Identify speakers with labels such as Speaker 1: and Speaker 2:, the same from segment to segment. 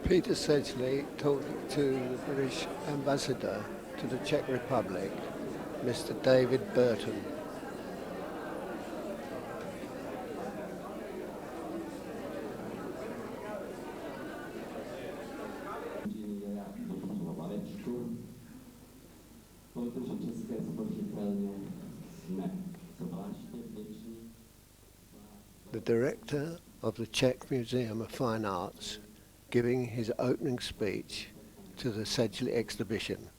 Speaker 1: Peter Sedgley talking to the British ambassador to the Czech Republic, Mr. David Burton. The director of the Czech Museum of Fine Arts giving his opening speech to the Sedgley exhibition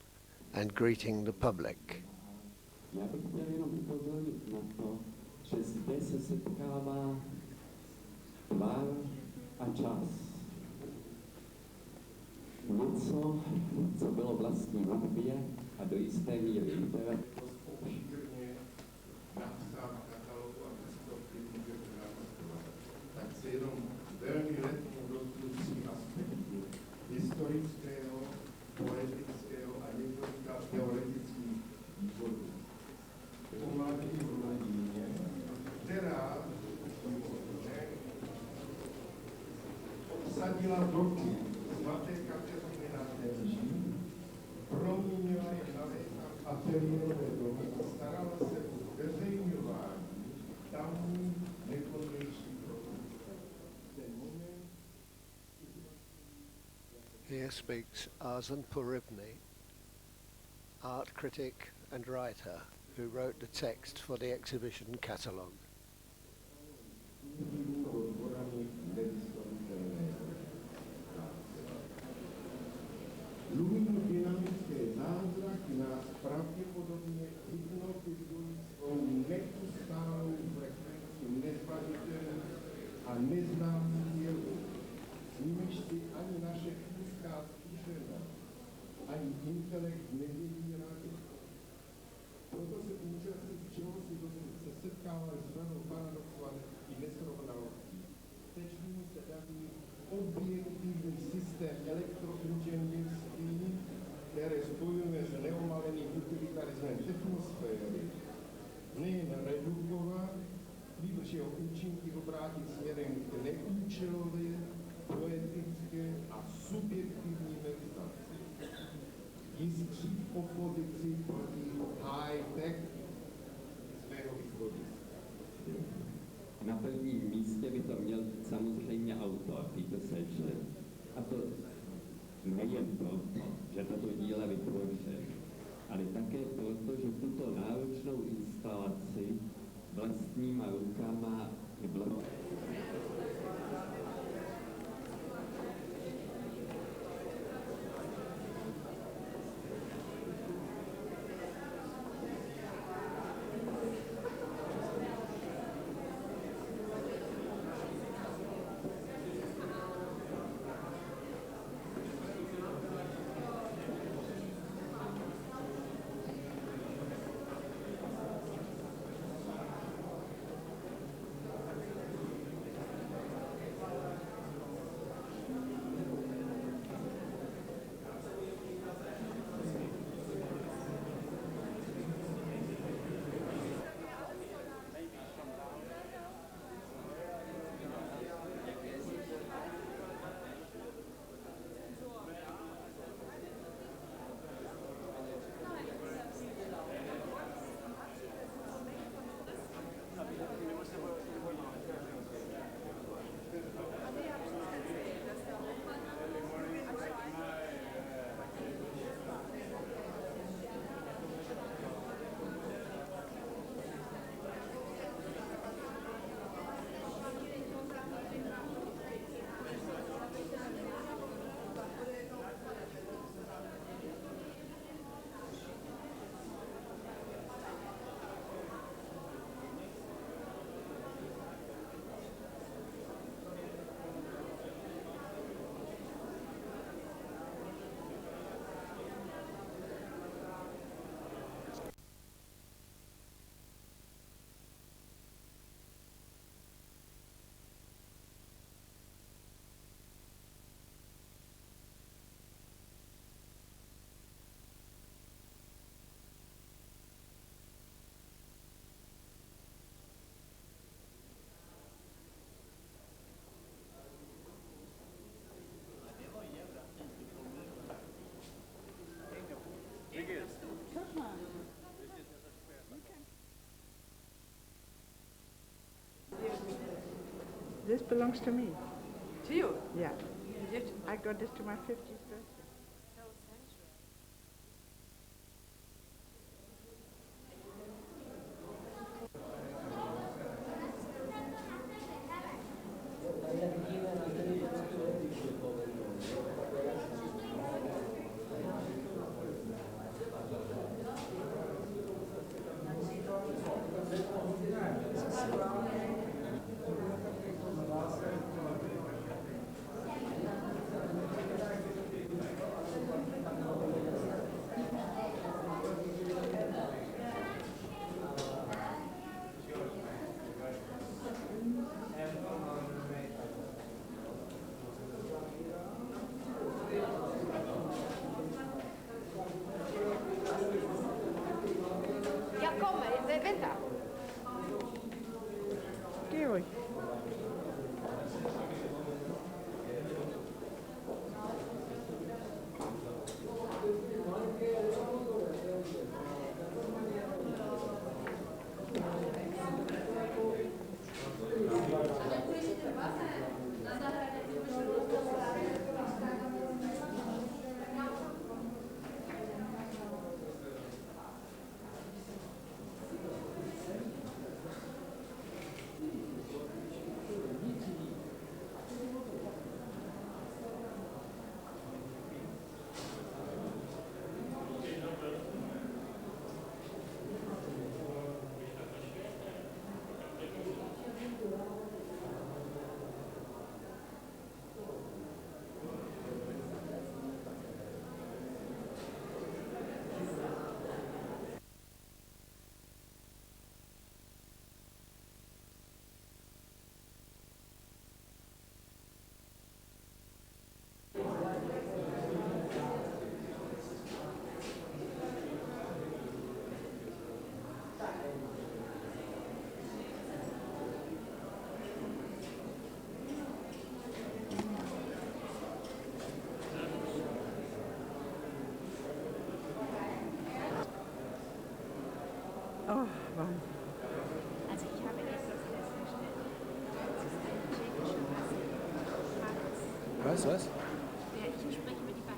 Speaker 1: and greeting the public.
Speaker 2: Já bych chtěl jenom upozornit na to, že zde se setkává tvar a čas. Něco, co bylo vlastní hudbě a do jisté míry literatuře.
Speaker 3: Tak se jenom velmi letmo dotknutí aspektu historického, poetického a několika teoretických výborů. Pomladí v Londýně, která obsadila doky svaté Kateřiny na Temži, proměnila je na ateliérové domy a starala se o zveřejňování tamní nejkonnější produktů.
Speaker 1: Here speaks Arzan Purivny, art critic and writer who wrote the text for the exhibition catalogue.
Speaker 3: Luminodynamické zázraky nás pravděpodobně hypnotizují svou neustálou frekvenci nezbavitelných a neznámých jevů, s nimiž si ani naše fyzická zkušenost, ani intelekt nevědí rady. Proto se účastník čehosi se setkávali s řadou paradoxů a i nesrovnalostí. Sedgleymu se daří objektivní systém elektroinženýrství, které spojujeme s neomaleným utilitarismem atmosféry, nejen redukovat, nýbrž jeho účinky obrátit směrem k neúčelové, poetické a subjektivní meditaci. Jistří opozici proti high-tech svého východiska.
Speaker 2: Na prvním místě by to měl samozřejmě autor, Peter Sedgley. A to nejen proto, že tato díla vytvořil, ale také proto, že tuto náročnou instalaci vlastníma rukama
Speaker 4: This belongs to me.
Speaker 5: To you?
Speaker 4: Yeah.
Speaker 5: You gift?
Speaker 4: I got this to my 50th birthday.
Speaker 5: So sensual. Ja, kom, vänta.
Speaker 4: Georg. Oh, Mann.
Speaker 6: Also ich habe letztens festgestellt, das ist eine tschechische Rasse.
Speaker 7: Was?
Speaker 6: Ja, ich spreche über die beiden.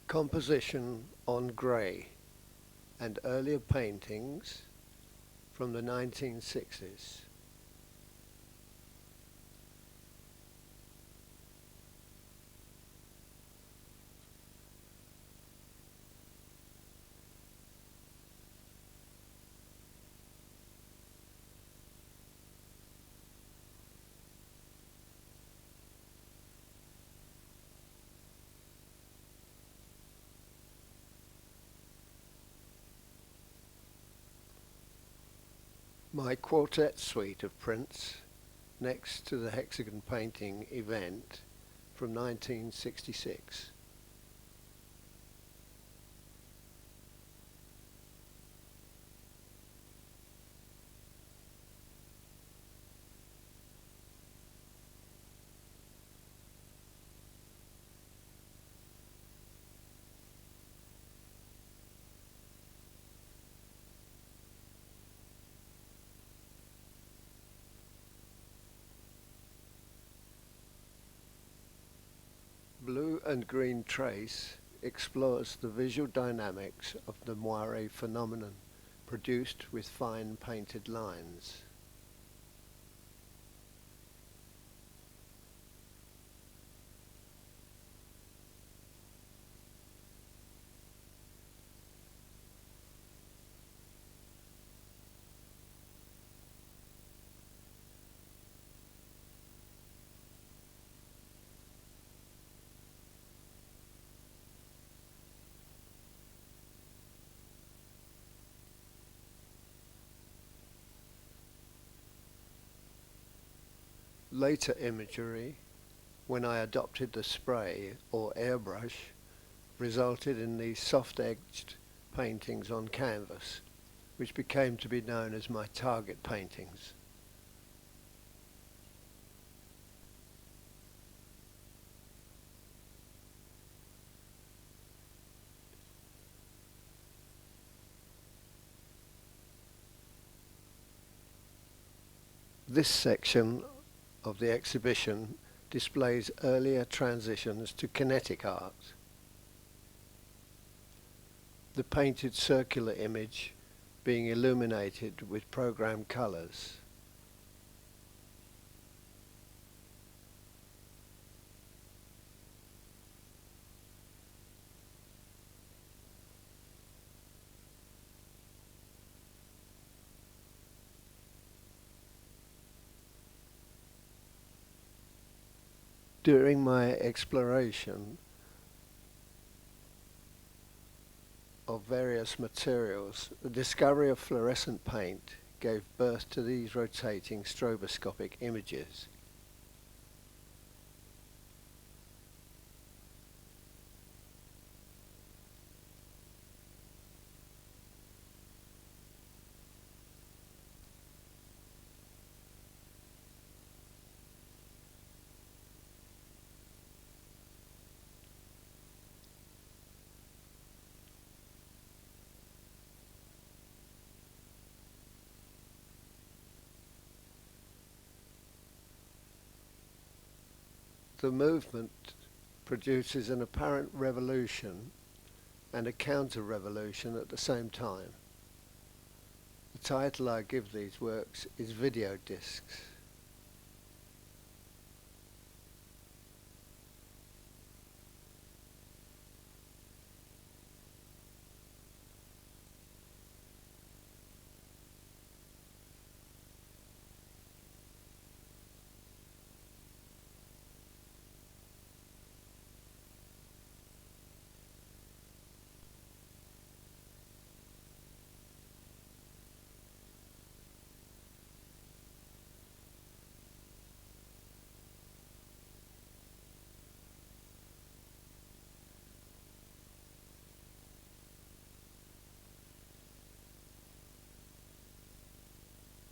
Speaker 1: Composition on grey and earlier paintings from the 1960s. My quartet suite of prints next to the hexagon painting event from 1966. Blue and Green Trace explores the visual dynamics of the moire phenomenon produced with fine painted lines. Later imagery, when I adopted the spray or airbrush, resulted in these soft-edged paintings on canvas, which became to be known as my target paintings. This section of the exhibition displays earlier transitions to kinetic art. The painted circular image being illuminated with programmed colours. During my exploration of various materials, the discovery of fluorescent paint gave birth to these rotating stroboscopic images. The movement produces an apparent revolution and a counter-revolution at the same time. The title I give these works is Video Discs.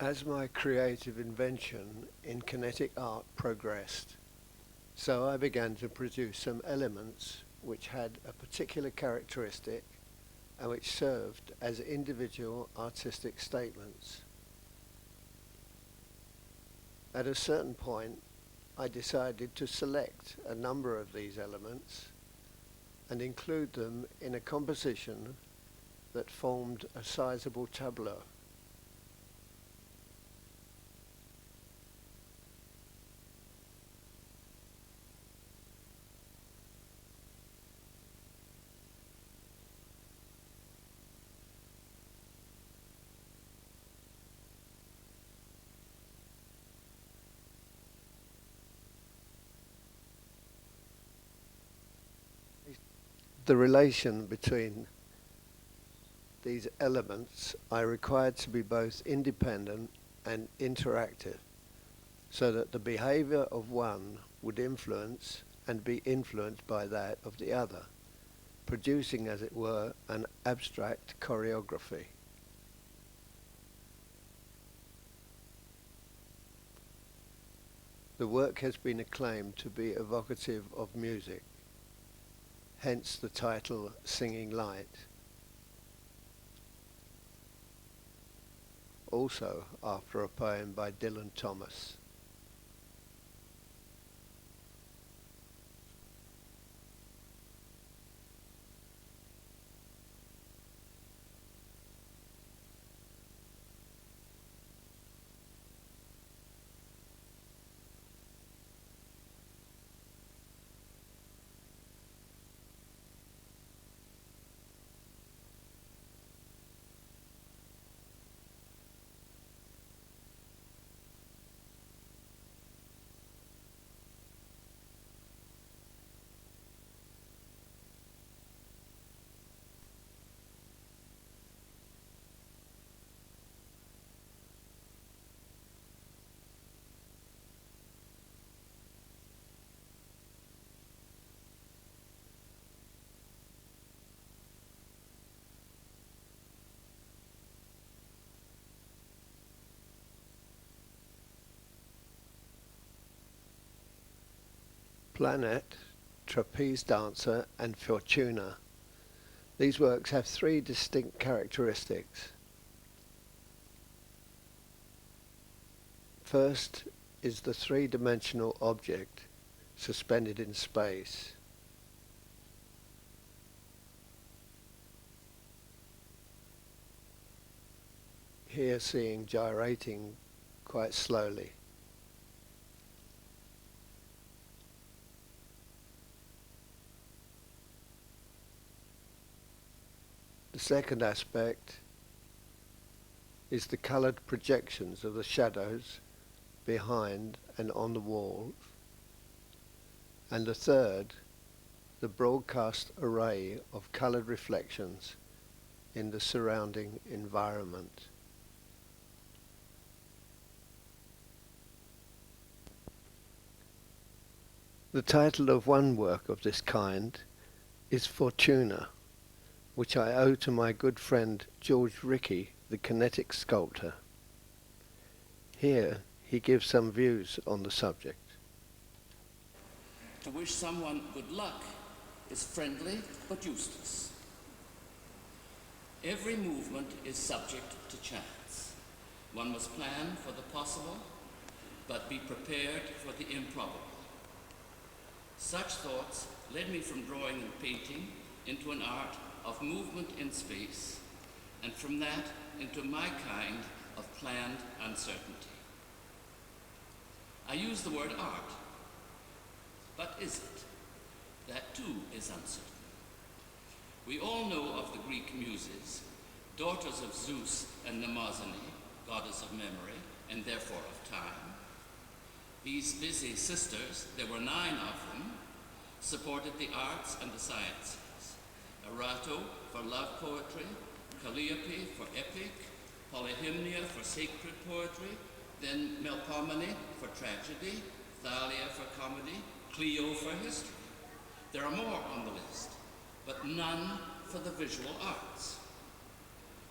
Speaker 1: As my creative invention in kinetic art progressed, so I began to produce some elements which had a particular characteristic and which served as individual artistic statements. At a certain point, I decided to select a number of these elements and include them in a composition that formed a sizable tableau. The relation between these elements I required to be both independent and interactive, so that the behavior of one would influence and be influenced by that of the other, producing, as it were, an abstract choreography. The work has been acclaimed to be evocative of music, hence the title Singing Light. Also after a poem by Dylan Thomas. Planet, Trapeze Dancer and Fortuna. These works have three distinct characteristics. First is the three-dimensional object suspended in space. Here seeing gyrating quite slowly. The second aspect is the coloured projections of the shadows behind and on the walls. And the third, the broadcast array of coloured reflections in the surrounding environment. The title of one work of this kind is Fortuna, which I owe to my good friend George Rickey, the kinetic sculptor. Here he gives some views on the subject.
Speaker 7: To wish someone good luck is friendly but useless. Every movement is subject to chance. One must plan for the possible, but be prepared for the improbable. Such thoughts led me from drawing and painting into an art of movement in space, and from that into my kind of planned uncertainty. I use the word art, but is it? That too is uncertain. We all know of the Greek muses, daughters of Zeus and Mnemosyne, goddess of memory and therefore of time. These busy sisters, there were 9 of them, supported the arts and the sciences. Erato for love poetry, Calliope for epic, Polyhymnia for sacred poetry, then Melpomene for tragedy, Thalia for comedy, Clio for history. There are more on the list, but none for the visual arts.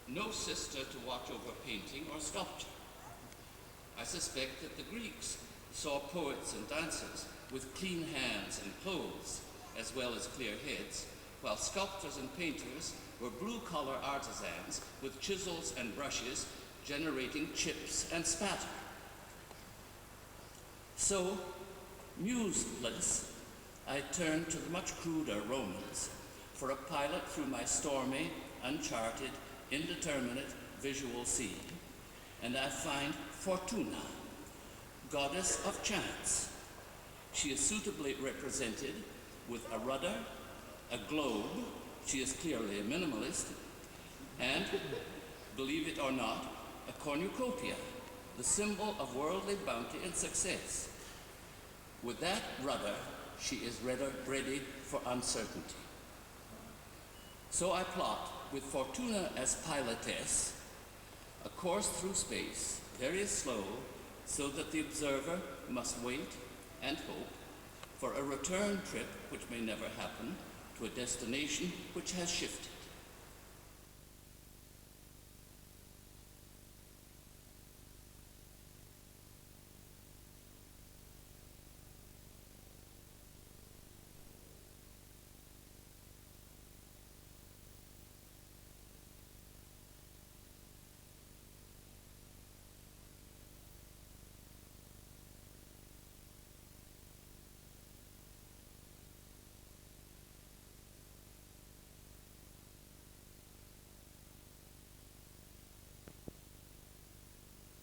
Speaker 7: No sister to watch over painting or sculpture. I suspect that the Greeks saw poets and dancers with clean hands and clothes, as well as clear heads, while sculptors and painters were blue-collar artisans with chisels and brushes generating chips and spatter. So, museless, I turned to the much cruder Romans for a pilot through my stormy, uncharted, indeterminate visual sea, and I find Fortuna, goddess of chance. She is suitably represented with a rudder, a globe, she is clearly a minimalist, and, believe it or not, a cornucopia, the symbol of worldly bounty and success. With that rudder, she is ready for uncertainty. So I plot, with Fortuna as pilotess, A course through space, very slow, so that the observer must wait and hope for a return trip which may never happen to a destination which has shifted.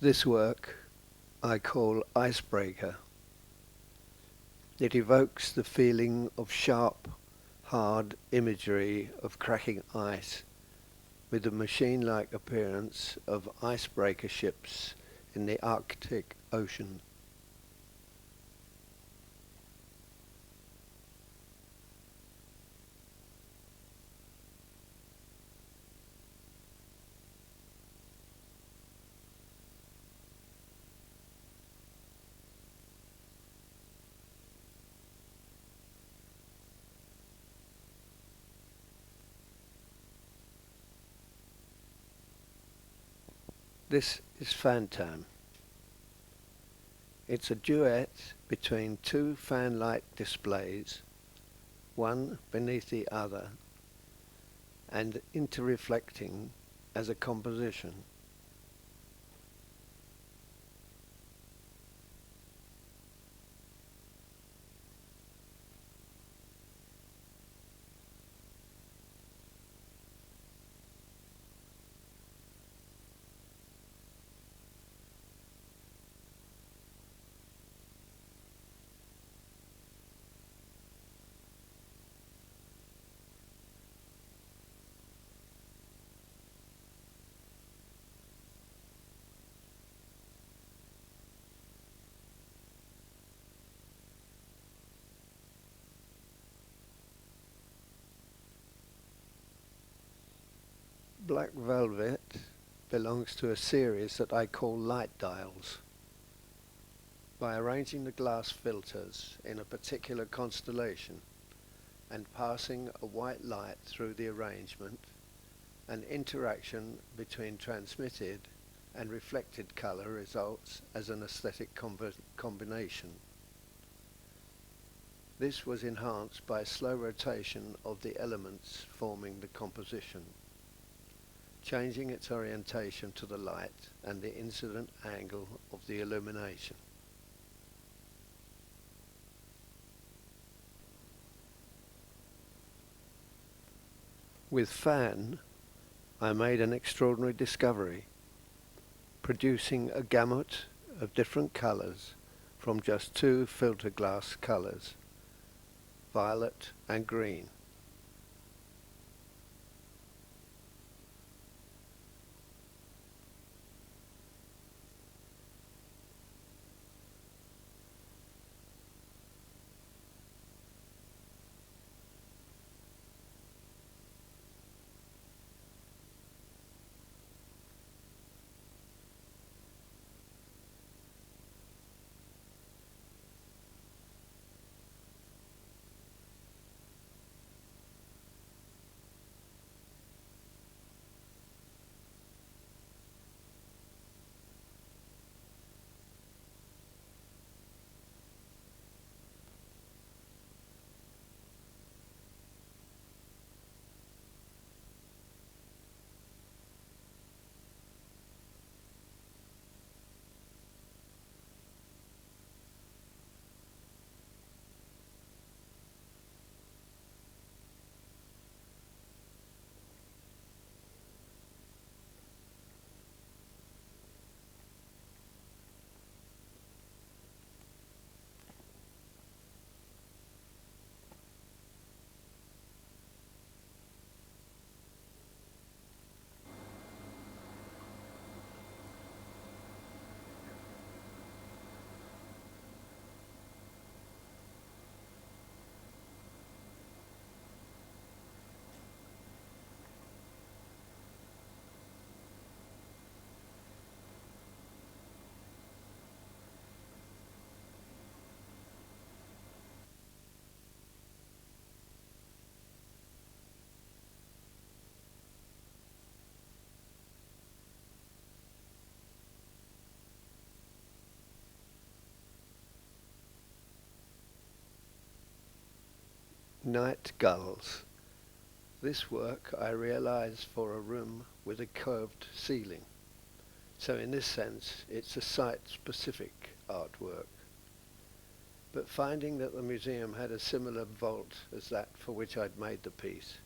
Speaker 1: This work I call Icebreaker. It evokes the feeling of sharp, hard imagery of cracking ice with the machine-like appearance of icebreaker ships in the Arctic Ocean. This is Phantom. It's a duet between two fan-light displays, one beneath the other, and interreflecting as a composition. Black Velvet belongs to a series that I call light dials. By arranging the glass filters in a particular constellation and passing a white light through the arrangement, an interaction between transmitted and reflected color results as an aesthetic combination. This was enhanced by slow rotation of the elements forming the composition, changing its orientation to the light and the incident angle of the illumination. With Fan, I made an extraordinary discovery, producing a gamut of different colors from just two filter glass colors, violet and green. Night Gulls. This work I realized for a room with a curved ceiling. So in this sense, it's a site-specific artwork. But finding that the museum had a similar vault as that for which I'd made the piece,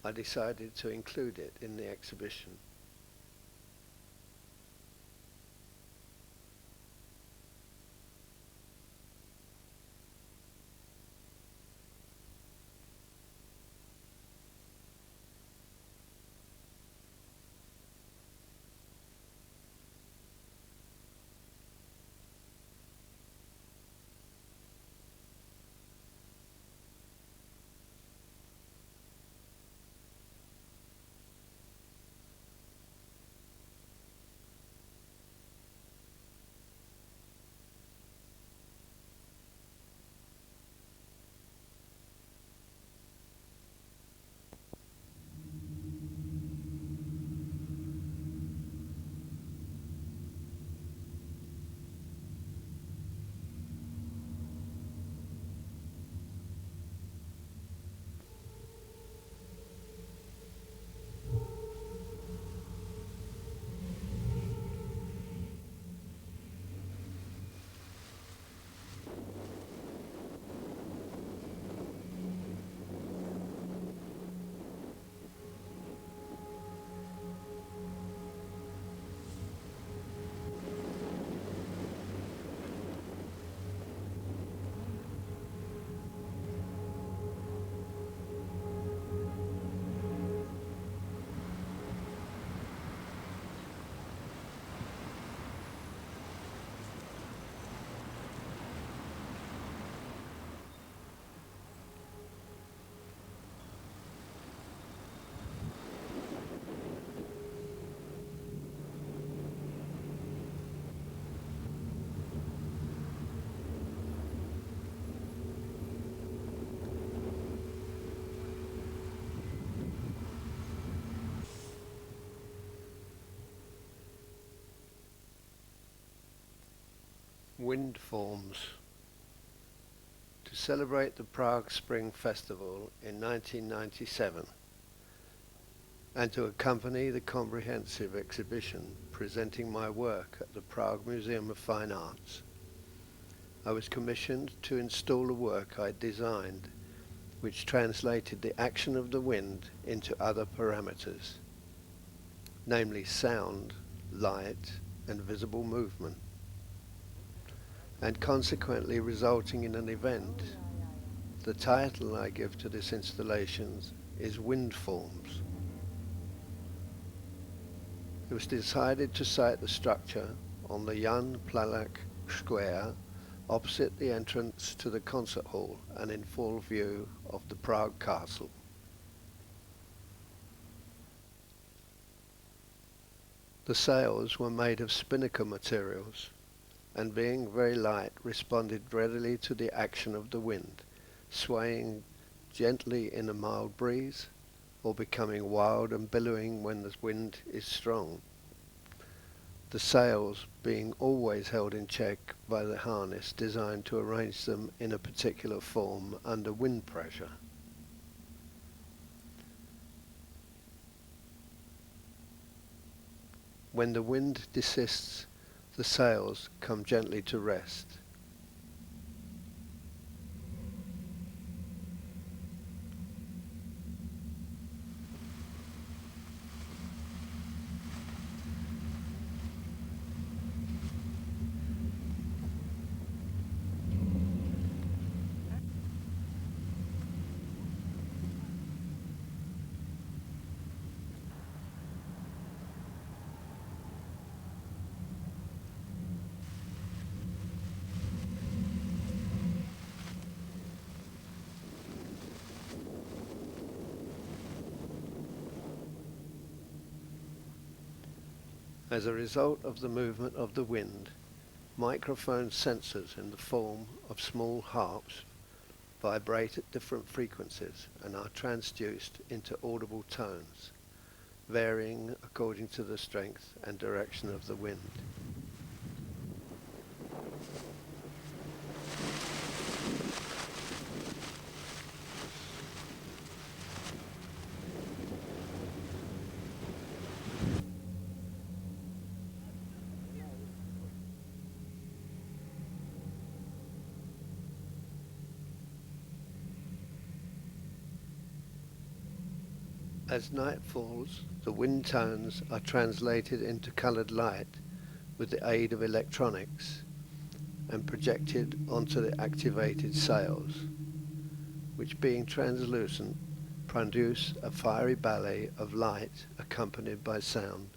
Speaker 1: I decided to include it in the exhibition. Wind forms. To celebrate the Prague Spring Festival in 1997 and to accompany the comprehensive exhibition presenting my work at the Prague Museum of Fine Arts, I was commissioned to install a work I designed which translated the action of the wind into other parameters, namely sound, light, and visible movement, and consequently resulting in an event. The title I give to this installation is Wind Forms. It was decided to site the structure on the Jan Plachak Square opposite the entrance to the concert hall and in full view of the Prague Castle. The sails were made of spinnaker materials, and being very light responded readily to the action of the wind, swaying gently in a mild breeze or becoming wild and billowing when the wind is strong. The sails being always held in check by the harness designed to arrange them in a particular form under wind pressure. When the wind desists, the sails come gently to rest. As a result of the movement of the wind, microphone sensors in the form of small harps vibrate at different frequencies and are transduced into audible tones, varying according to the strength and direction of the wind. As night falls, the wind tones are translated into coloured light with the aid of electronics and projected onto the activated sails, which being translucent produce a fiery ballet of light accompanied by sound.